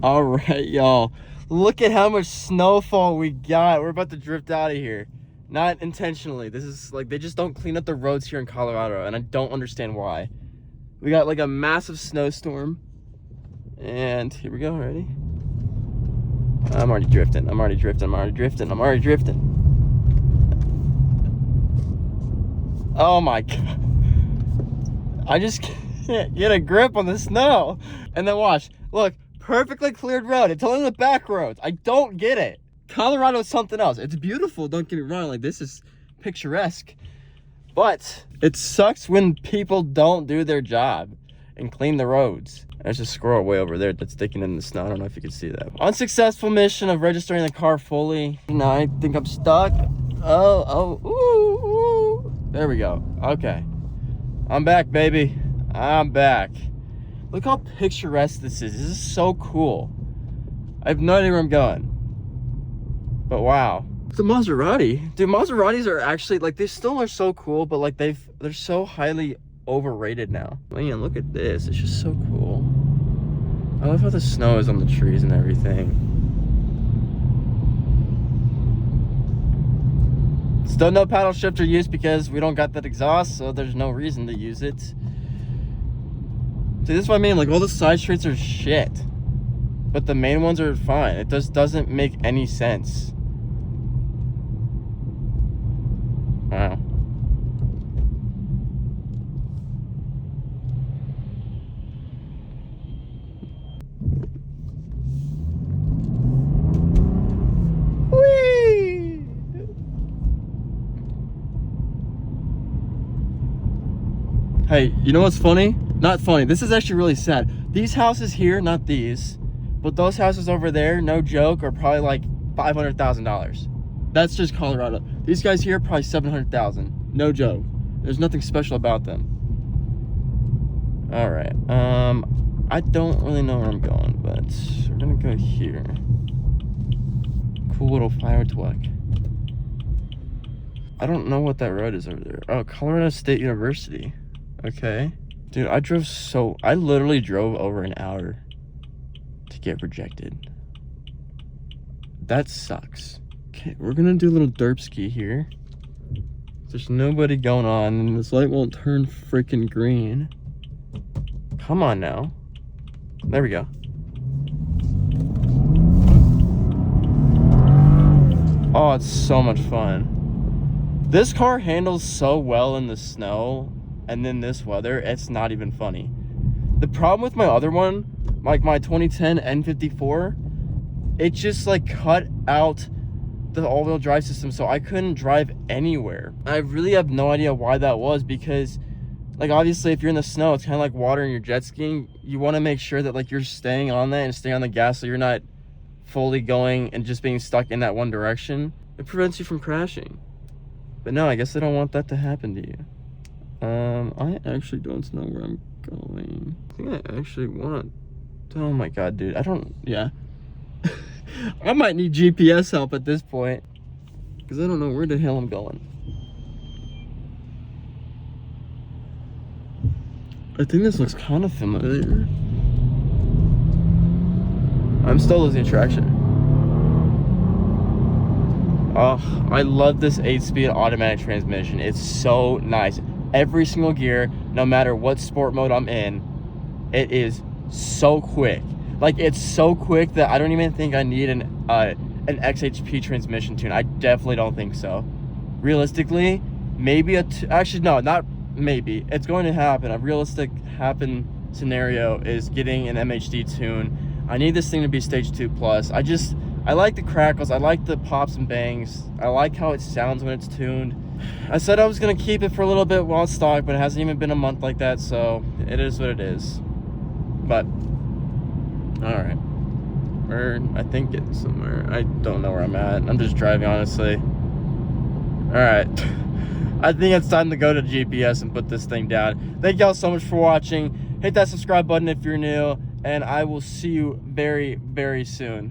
All right, y'all. Look at how much snowfall we got. We're about to drift out of here. Not intentionally. This is like, they just don't clean up the roads here in Colorado, and I don't understand why. We got like a massive snowstorm. And here we go, ready? I'm already drifting. I'm already drifting. I'm already drifting. I'm already drifting. Oh my God. I just can't get a grip on the snow. And then watch. Look, perfectly cleared road. It's only the back roads. I don't get it. Colorado is something else. It's beautiful, don't get me wrong. Like, this is picturesque. But it sucks when people don't do their job and clean the roads. There's a squirrel way over there that's sticking in the snow. I don't know if you can see that. Unsuccessful mission of registering the car fully. No, I think I'm stuck. Ooh. There we go. Okay. I'm back, baby. I'm back. Look how picturesque this is. This is so cool. I have no idea where I'm going. But wow. It's a Maserati. Dude, Maseratis are actually, like, they still are so cool, but like they're so highly overrated now. Man, look at this. It's just so cool. I love how the snow is on the trees and everything. Still no paddle shifter use because we don't got that exhaust, so there's no reason to use it. See, this is what I mean. Like, all the side streets are shit, but the main ones are fine. It just doesn't make any sense. Wow. Whee! Hey, you know what's funny? Not funny. This is actually really sad. These houses here, not these, but those houses over there, no joke, are probably like $500,000. That's just Colorado. These guys here, probably $700,000. No joke. There's nothing special about them. All right. I don't really know where I'm going, but we're gonna go here. Cool little fire truck. I don't know what that road is over there. Oh, Colorado State University. Okay. Dude, I literally drove over an hour to get rejected. That sucks. Okay, we're gonna do a little derp ski here. There's nobody going on, and this light won't turn freaking green. Come on now. There we go. Oh, it's so much fun. This car handles so well in the snow, and then this weather, it's not even funny. The problem with my other one, like my 2010 N54, it just like cut out the all-wheel drive system, so I couldn't drive anywhere. I really have no idea why that was, because like, obviously if you're in the snow, it's kind of like water and you're jet skiing. You want to make sure that like you're staying on that and staying on the gas, so you're not fully going and just being stuck in that one direction. It prevents you from crashing. But no, I guess I don't want that to happen to you. I actually don't know where I'm going. I think I actually want to. Oh my God, dude. Yeah. I might need GPS help at this point, because I don't know where the hell I'm going. I think this looks kind of familiar. I'm still losing traction. Oh, I love this 8-speed automatic transmission. It's so nice. Every single gear, no matter what sport mode I'm in, it is so quick. Like, it's so quick that I don't even think I need an XHP transmission tune. I definitely don't think so. Realistically, maybe actually no, not maybe. It's going to happen. A realistic scenario is getting an MHD tune. I need this thing to be stage 2+. I like the crackles. I like the pops and bangs. I like how it sounds when it's tuned. I said I was gonna keep it for a little bit while it's stock, but it hasn't even been a month like that, so it is what it is. But all right, we're, I think, getting somewhere. I don't know where I'm at. I'm just driving, honestly. All right. I think it's time to go to GPS and put this thing down. Thank y'all so much for watching. Hit that subscribe button if you're new, and I will see you very, very soon.